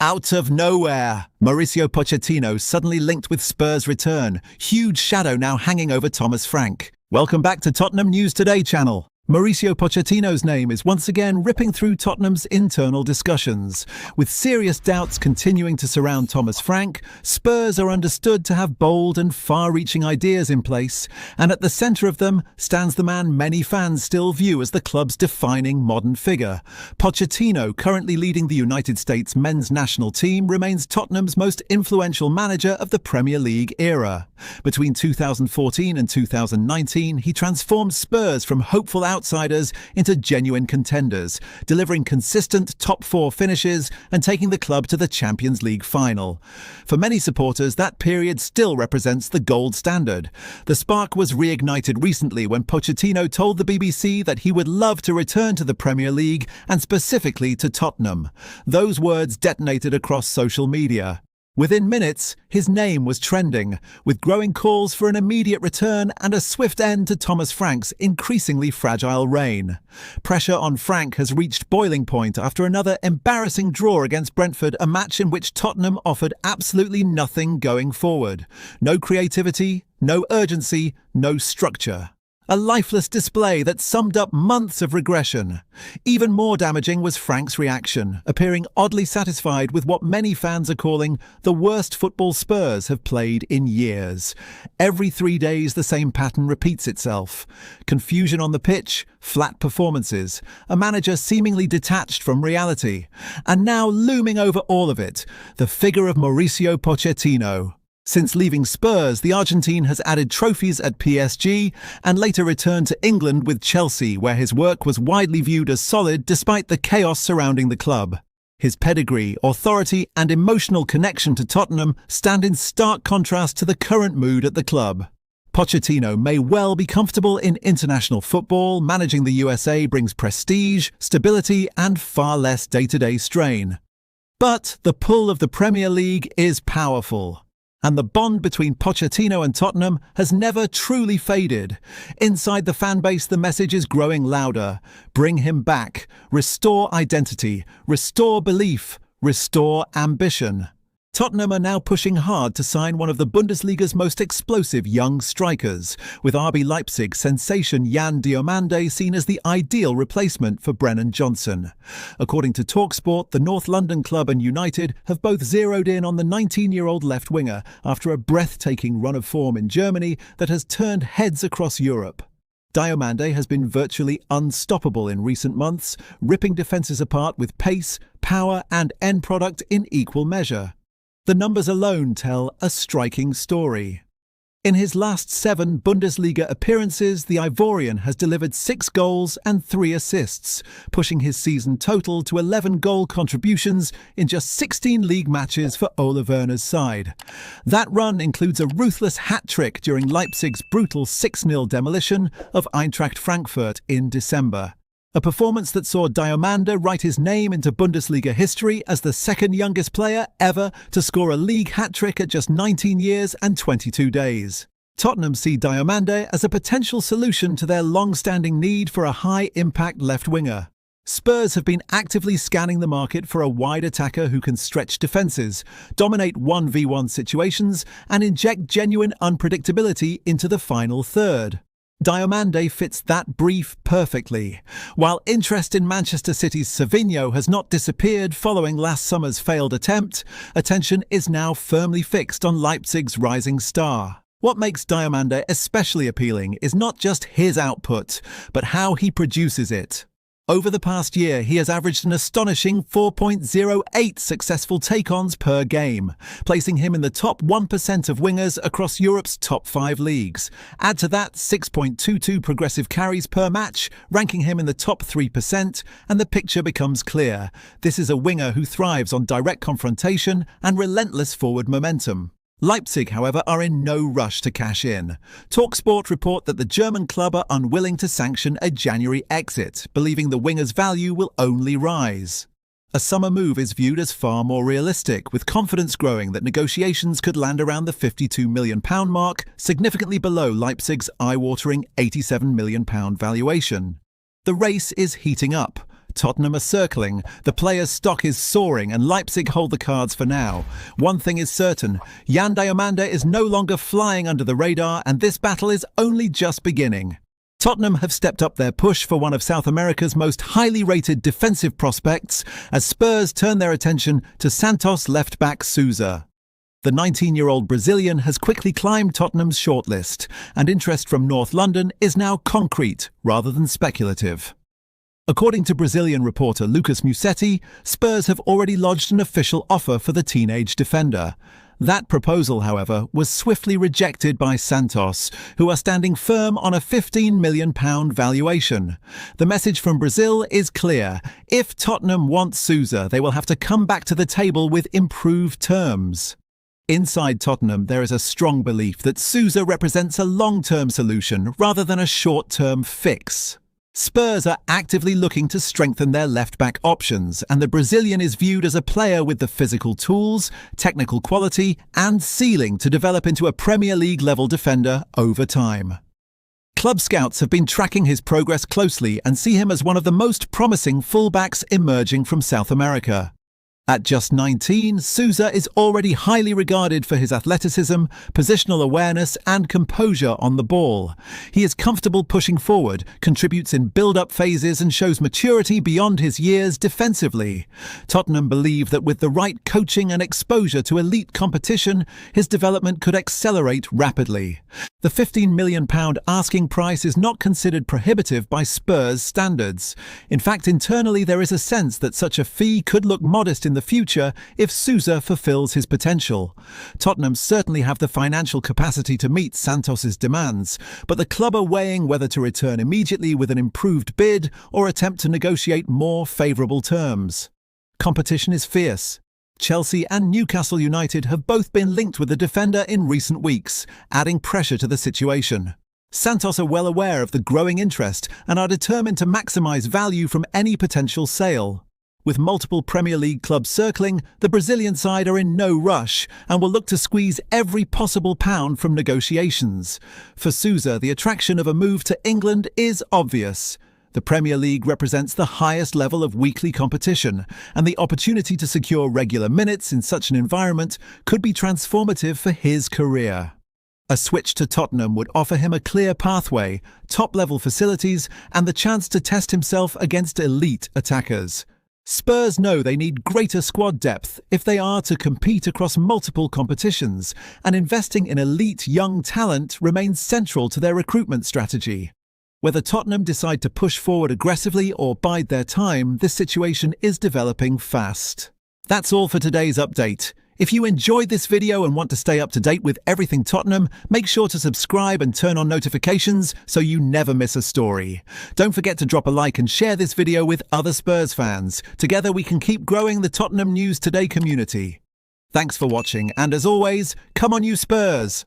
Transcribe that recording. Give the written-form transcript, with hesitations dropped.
Out of nowhere, Mauricio Pochettino suddenly linked with Spurs' return. Huge shadow now hanging over Thomas Frank. Welcome back to Tottenham News Today channel. Mauricio Pochettino's name is once again ripping through Tottenham's internal discussions. With serious doubts continuing to surround Thomas Frank, Spurs are understood to have bold and far-reaching ideas in place, and at the centre of them stands the man many fans still view as the club's defining modern figure. Pochettino, currently leading the United States men's national team, remains Tottenham's most influential manager of the Premier League era. Between 2014 and 2019, he transformed Spurs from hopeful outsiders into genuine contenders, delivering consistent top-four finishes and taking the club to the Champions League final. For many supporters, that period still represents the gold standard. The spark was reignited recently when Pochettino told the BBC that he would love to return to the Premier League and specifically to Tottenham. Those words detonated across social media. Within minutes, his name was trending, with growing calls for an immediate return and a swift end to Thomas Frank's increasingly fragile reign. Pressure on Frank has reached boiling point after another embarrassing draw against Brentford, a match in which Tottenham offered absolutely nothing going forward. No creativity, no urgency, no structure. A lifeless display that summed up months of regression. Even more damaging was Frank's reaction, appearing oddly satisfied with what many fans are calling the worst football Spurs have played in years. Every 3 days the same pattern repeats itself. Confusion on the pitch, flat performances, a manager seemingly detached from reality. And now looming over all of it, the figure of Mauricio Pochettino. Since leaving Spurs, the Argentine has added trophies at PSG and later returned to England with Chelsea, where his work was widely viewed as solid despite the chaos surrounding the club. His pedigree, authority and emotional connection to Tottenham stand in stark contrast to the current mood at the club. Pochettino may well be comfortable in international football. Managing the USA brings prestige, stability and far less day-to-day strain. But the pull of the Premier League is powerful. And the bond between Pochettino and Tottenham has never truly faded. Inside the fan base, the message is growing louder. Bring him back. Restore identity. Restore belief. Restore ambition. Tottenham are now pushing hard to sign one of the Bundesliga's most explosive young strikers, with RB Leipzig sensation Yan Diomande seen as the ideal replacement for Brennan Johnson. According to TalkSport, the North London club and United have both zeroed in on the 19-year-old left winger after a breathtaking run of form in Germany that has turned heads across Europe. Diomande has been virtually unstoppable in recent months, ripping defences apart with pace, power and end product in equal measure. The numbers alone tell a striking story. In his last 7 Bundesliga appearances, the Ivorian has delivered 6 goals and 3 assists, pushing his season total to 11 goal contributions in just 16 league matches for Ole Werner's side. That run includes a ruthless hat-trick during Leipzig's brutal 6-0 demolition of Eintracht Frankfurt in December. A performance that saw Diomande write his name into Bundesliga history as the second youngest player ever to score a league hat-trick at just 19 years and 22 days. Tottenham see Diomande as a potential solution to their long-standing need for a high-impact left winger. Spurs have been actively scanning the market for a wide attacker who can stretch defences, dominate 1v1 situations and inject genuine unpredictability into the final third. Diomande fits that brief perfectly. While interest in Manchester City's Savinho has not disappeared following last summer's failed attempt, attention is now firmly fixed on Leipzig's rising star. What makes Diomande especially appealing is not just his output, but how he produces it. Over the past year, he has averaged an astonishing 4.08 successful take-ons per game, placing him in the top 1% of wingers across Europe's top 5 leagues. Add to that 6.22 progressive carries per match, ranking him in the top 3%, and the picture becomes clear. This is a winger who thrives on direct confrontation and relentless forward momentum. Leipzig, however, are in no rush to cash in. TalkSport report that the German club are unwilling to sanction a January exit, believing the winger's value will only rise. A summer move is viewed as far more realistic, with confidence growing that negotiations could land around the £52 million mark, significantly below Leipzig's eye-watering £87 million valuation. The race is heating up. Tottenham are circling, the player's stock is soaring and Leipzig hold the cards for now. One thing is certain, Yan Diomande is no longer flying under the radar and this battle is only just beginning. Tottenham have stepped up their push for one of South America's most highly rated defensive prospects as Spurs turn their attention to Santos left-back Sousa. The 19-year-old Brazilian has quickly climbed Tottenham's shortlist, and interest from North London is now concrete rather than speculative. According to Brazilian reporter Lucas Musetti, Spurs have already lodged an official offer for the teenage defender. That proposal, however, was swiftly rejected by Santos, who are standing firm on a £15 million valuation. The message from Brazil is clear. If Tottenham want Sousa, they will have to come back to the table with improved terms. Inside Tottenham, there is a strong belief that Sousa represents a long-term solution rather than a short-term fix. Spurs are actively looking to strengthen their left-back options, and the Brazilian is viewed as a player with the physical tools, technical quality, and ceiling to develop into a Premier League-level defender over time. Club scouts have been tracking his progress closely and see him as one of the most promising fullbacks emerging from South America. At just 19, Sousa is already highly regarded for his athleticism, positional awareness and composure on the ball. He is comfortable pushing forward, contributes in build-up phases and shows maturity beyond his years defensively. Tottenham believe that with the right coaching and exposure to elite competition, his development could accelerate rapidly. The £15 million asking price is not considered prohibitive by Spurs standards. In fact, internally there is a sense that such a fee could look modest in the future if Sousa fulfills his potential. Tottenham certainly have the financial capacity to meet Santos's demands, but the club are weighing whether to return immediately with an improved bid or attempt to negotiate more favourable terms. Competition is fierce. Chelsea and Newcastle United have both been linked with the defender in recent weeks, adding pressure to the situation. Santos are well aware of the growing interest and are determined to maximise value from any potential sale. With multiple Premier League clubs circling, the Brazilian side are in no rush and will look to squeeze every possible pound from negotiations. For Sousa, the attraction of a move to England is obvious. The Premier League represents the highest level of weekly competition, and the opportunity to secure regular minutes in such an environment could be transformative for his career. A switch to Tottenham would offer him a clear pathway, top-level facilities, and the chance to test himself against elite attackers. Spurs know they need greater squad depth if they are to compete across multiple competitions, and investing in elite young talent remains central to their recruitment strategy. Whether Tottenham decide to push forward aggressively or bide their time, this situation is developing fast. That's all for today's update. If you enjoyed this video and want to stay up to date with everything Tottenham, make sure to subscribe and turn on notifications so you never miss a story. Don't forget to drop a like and share this video with other Spurs fans. Together we can keep growing the Tottenham News Today community. Thanks for watching, and as always, come on you Spurs!